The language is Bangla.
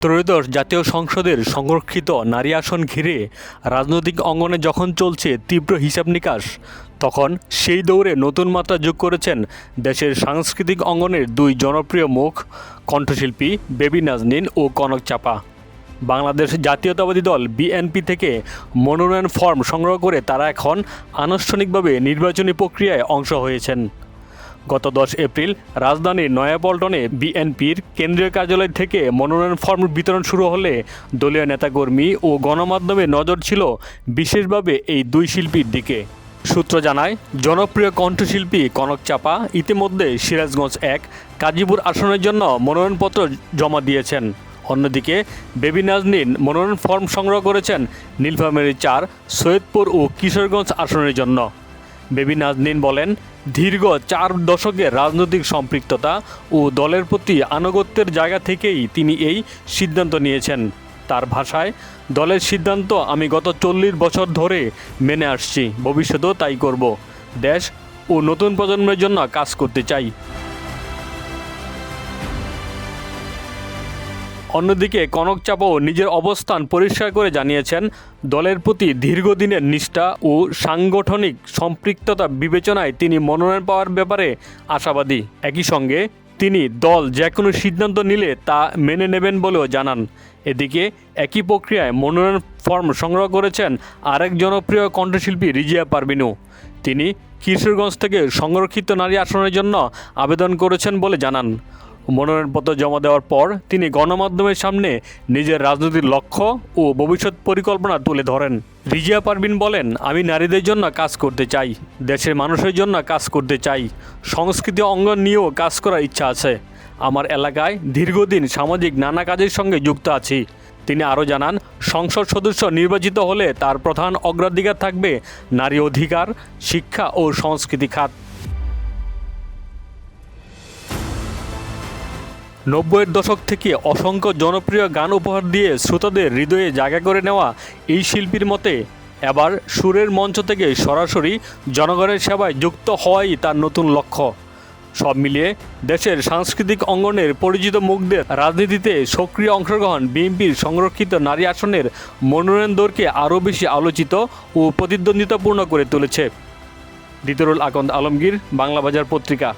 ত্রয়োদশ জাতীয় সংসদের সংরক্ষিত নারী আসন ঘিরে রাজনৈতিক অঙ্গনে যখন চলছে তীব্র হিসাব নিকাশ, তখন সেই দৌড়ে নতুন মাত্রা যোগ করেছেন দেশের সাংস্কৃতিক অঙ্গনের দুই জনপ্রিয় মুখ, কণ্ঠশিল্পী বেবি নাজনীন ও কনক চাপা। বাংলাদেশ জাতীয়তাবাদী দল বিএনপি থেকে মনোনয়ন ফর্ম সংগ্রহ করে তারা এখন আনুষ্ঠানিকভাবে নির্বাচনী প্রক্রিয়ায় অংশ হয়েছেন। গত 10 এপ্রিল রাজধানীর নয়াপল্টনে বিএনপির কেন্দ্রীয় কার্যালয় থেকে মনোনয়ন ফর্ম বিতরণ শুরু হলে দলীয় নেতাকর্মী ও গণমাধ্যমে নজর ছিল বিশেষভাবে এই দুই শিল্পীর দিকে। সূত্র জানায়, জনপ্রিয় কণ্ঠশিল্পী কনক চাপা ইতিমধ্যে সিরাজগঞ্জ 1 কাজীপুর আসনের জন্য মনোনয়নপত্র জমা দিয়েছেন। অন্যদিকে বেবি নাজনীন মনোনয়ন ফর্ম সংগ্রহ করেছেন নীলফামারী 4 সৈয়দপুর ও কিশোরগঞ্জ আসনের জন্য। বেবি নাজনীন বলেন, দীর্ঘ 4 দশকের রাজনৈতিক সম্পৃক্ততা ও দলের প্রতি আনুগত্যের জায়গা থেকেই তিনি এই সিদ্ধান্ত নিয়েছেন। তার ভাষায়, দলের সিদ্ধান্ত আমি গত 40 বছর ধরে মেনে আসছি, ভবিষ্যতেও তাই করব। দেশ ও নতুন প্রজন্মের জন্য কাজ করতে চাই। অন্যদিকে কনক চাপাও নিজের অবস্থান পরিষ্কার করে জানিয়েছেন, দলের প্রতি দীর্ঘদিনের নিষ্ঠা ও সাংগঠনিক সম্পৃক্ততা বিবেচনায় তিনি মনোনয়ন পাওয়ার ব্যাপারে আশাবাদী। একই সঙ্গে তিনি দল যে কোনো সিদ্ধান্ত নিলে তা মেনে নেবেন বলেও জানান। এদিকে একই প্রক্রিয়ায় মনোনয়ন ফর্ম সংগ্রহ করেছেন আরেক জনপ্রিয় কণ্ঠশিল্পী রিজিয়া পারভিনও। তিনি কিশোরগঞ্জ থেকে সংরক্ষিত নারী আসনের জন্য আবেদন করেছেন বলে জানান। মনোনয়নপত্র জমা দেওয়ার পর তিনি গণমাধ্যমের সামনে নিজের রাজনৈতিক লক্ষ্য ও ভবিষ্যৎ পরিকল্পনা তুলে ধরেন। রিজিয়া পারভিন বলেন, আমি নারীদের জন্য কাজ করতে চাই, দেশের মানুষের জন্য কাজ করতে চাই, সংস্কৃতি অঙ্গন নিয়েও কাজ করার ইচ্ছা আছে। আমার এলাকায় দীর্ঘদিন সামাজিক নানা কাজের সঙ্গে যুক্ত আছি। তিনি আরও জানান, সংসদ সদস্য নির্বাচিত হলে তার প্রধান অগ্রাধিকার থাকবে নারী অধিকার, শিক্ষা ও সংস্কৃতি খাত। 90-এর দশক থেকে অসংখ্য জনপ্রিয় গান উপহার দিয়ে শ্রোতাদের হৃদয়ে জায়গা করে নেওয়া এই শিল্পীর মতে এবার সুরের মঞ্চ থেকে সরাসরি জনগণের সেবায় যুক্ত হওয়াই তার নতুন লক্ষ্য। সব মিলিয়ে দেশের সাংস্কৃতিক অঙ্গনের পরিচিত মুখদের রাজনীতিতে সক্রিয় অংশগ্রহণ বিএনপির সংরক্ষিত নারী আসনের মনোনয়ন দৌড়কে আরও বেশি আলোচিত ও প্রতিদ্বন্দ্বিতাপূর্ণ করে তুলেছে। দিতরুল আকন্দ আলমগীর, বাংলা বাজার পত্রিকা।